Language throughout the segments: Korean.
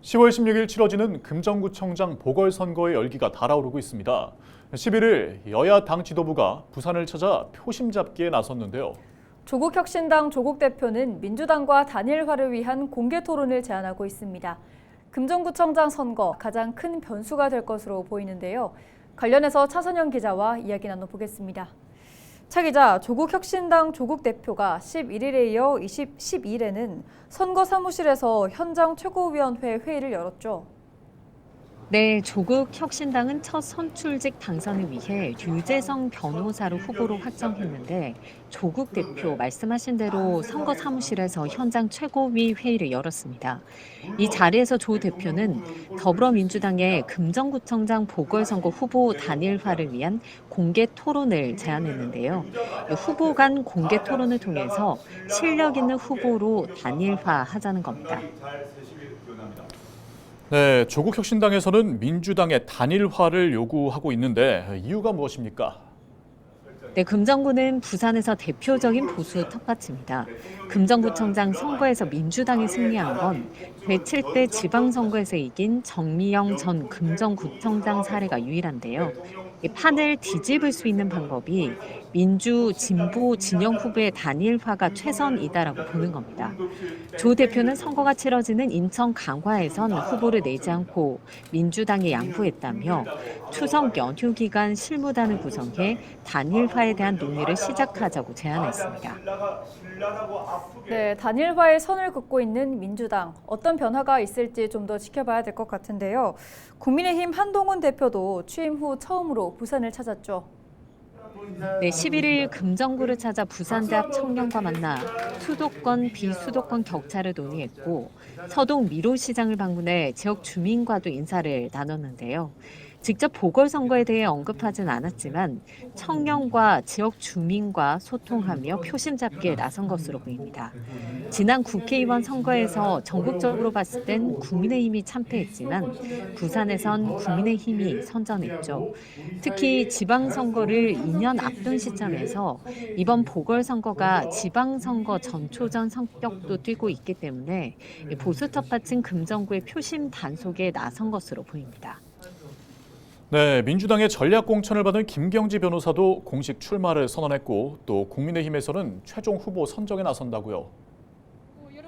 10월 16일 치러지는 금정구청장 보궐선거의 열기가 달아오르고 있습니다. 11일 여야 당 지도부가 부산을 찾아 표심 잡기에 나섰는데요. 조국혁신당 조국 대표는 민주당과 단일화를 위한 공개 토론을 제안하고 있습니다. 금정구청장 선거 가장 큰 변수가 될 것으로 보이는데요. 관련해서 차선영 기자와 이야기 나눠보겠습니다. 차 기자, 조국혁신당 조국 대표가 11일에 이어 12일에는 선거 사무실에서 현장 최고위원회 회의를 열었죠. 네, 조국혁신당은 첫 선출직 당선을 위해 류재성 변호사를 후보로 확정했는데 조국 대표 말씀하신 대로 선거 사무실에서 현장 최고위 회의를 열었습니다. 이 자리에서 조 대표는 더불어민주당의 금정구청장 보궐선거 후보 단일화를 위한 공개 토론을 제안했는데요. 후보 간 공개 토론을 통해서 실력 있는 후보로 단일화하자는 겁니다. 네, 조국혁신당에서는 민주당의 단일화를 요구하고 있는데 이유가 무엇입니까? 네, 금정구는 부산에서 대표적인 보수 텃밭입니다. 금정구청장 선거에서 민주당이 승리한 건 제7대 지방선거에서 이긴 정미영 전 금정구청장 사례가 유일한데요. 이 판을 뒤집을 수 있는 방법이 민주, 진보, 진영 후보의 단일화가 최선이다라고 보는 겁니다. 조 대표는 선거가 치러지는 인천 강화에선 후보를 내지 않고 민주당에 양보했다며 추석 연휴 기간 실무단을 구성해 단일화에 대한 논의를 시작하자고 제안했습니다. 네, 단일화의 선을 긋고 있는 민주당. 어떤 변화가 있을지 좀 더 지켜봐야 될 것 같은데요. 국민의힘 한동훈 대표도 취임 후 처음으로 부산을 찾았죠. 네, 11일 금정구를 찾아 부산대학 청년과 만나 수도권, 비수도권 격차를 논의했고 서동 미로시장을 방문해 지역 주민과도 인사를 나눴는데요. 직접 보궐선거에 대해 언급하진 않았지만 청년과 지역 주민과 소통하며 표심 잡기에 나선 것으로 보입니다. 지난 국회의원 선거에서 전국적으로 봤을 땐 국민의힘이 참패했지만 부산에선 국민의힘이 선전했죠. 특히 지방선거를 2년 앞둔 시점에서 이번 보궐선거가 지방선거 전초전 성격도 띠고 있기 때문에 보수 텃밭인 금정구의 표심 단속에 나선 것으로 보입니다. 네, 민주당의 전략 공천을 받은 김경지 변호사도 공식 출마를 선언했고 또 국민의힘에서는 최종 후보 선정에 나선다고요.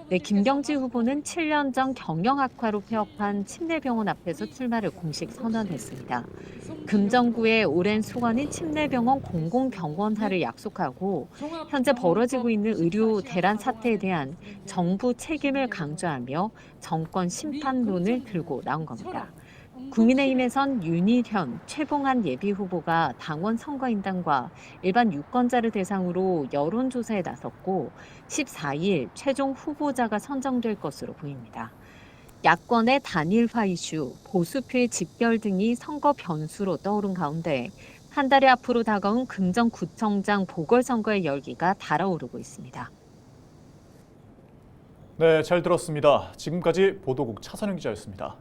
네, 김경지 후보는 7년 전 경영 악화로 폐업한 침례병원 앞에서 출마를 공식 선언했습니다. 금정구의 오랜 소원인 침례병원 공공병원화를 약속하고 현재 벌어지고 있는 의료 대란 사태에 대한 정부 책임을 강조하며 정권 심판론을 들고 나온 겁니다. 국민의힘에선 윤희현, 최봉한 예비후보가 당원 선거인단과 일반 유권자를 대상으로 여론조사에 나섰고 14일 최종 후보자가 선정될 것으로 보입니다. 야권의 단일화 이슈, 보수표의 집결 등이 선거 변수로 떠오른 가운데 한 달여 앞으로 다가온 금정구청장 보궐선거의 열기가 달아오르고 있습니다. 네, 잘 들었습니다. 지금까지 보도국 차선영 기자였습니다.